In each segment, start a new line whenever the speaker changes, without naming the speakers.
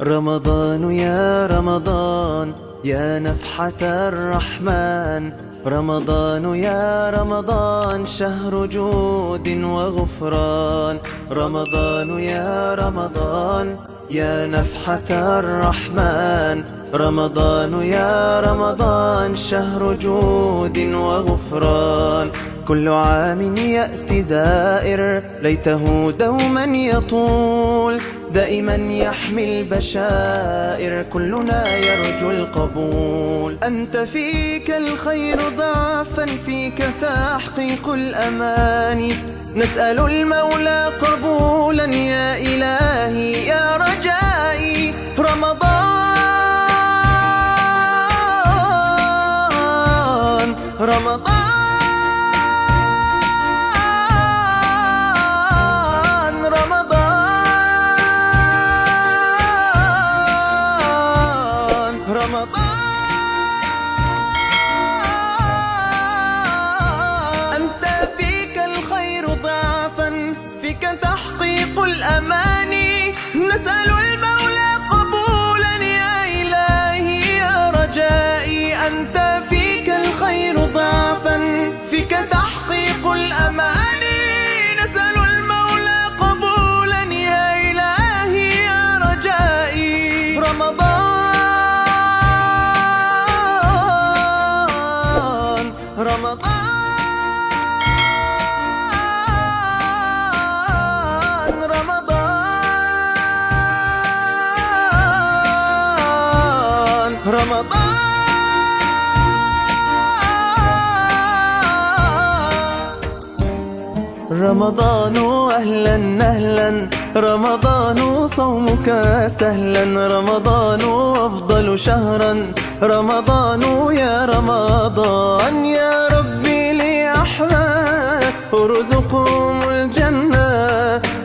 رمضان يا رمضان يا نفحة الرحمن، رمضان يا رمضان شهر جود وغفران، رمضان يا رمضان يا نفحة الرحمن، رمضان يا رمضان شهر جود وغفران. كل عام يأتي زائر ليته دوما يطول، دائما يحمي البشائر كلنا يرجو القبول. أنت فيك الخير ضعفا، فيك تحقيق الأماني، نسأل المولى قبولا يا إلهي يا رجائي. رمضان رمضان أنت فيك الخير ضعفا، فيك تحقيق الأماني، نسأل المولى قبولا يا إلهي يا رجائي. أنت فيك الخير ضعفا، فيك تحقيق الأماني، نسأل المولى قبولا يا إلهي يا رجائي. رمضان رمضان رمضان أهلا أهلا، رمضان صومك سهلا، رمضان أفضل شهرا، رمضان يا رمضان. يا ربي لأحباب ارزقهم الجنة،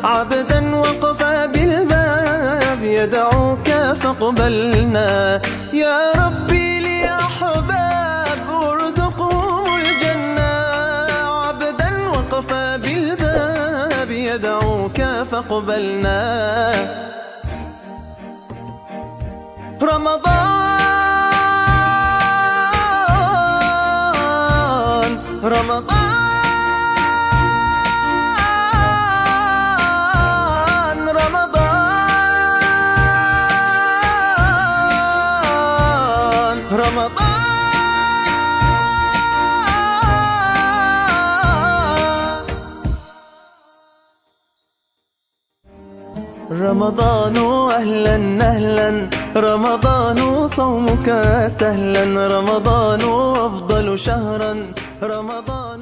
عبدا وقف بالباب يدعوك فاقبلنا. يا ربي لأحباب ارزقهم الجنة، عبدا وقف بالباب يدعوك فاقبلنا. رمضان رمضان رمضان رمضان رمضان أهلا أهلا، رمضان صومك سهلا، رمضان أفضل شهرا، رمضان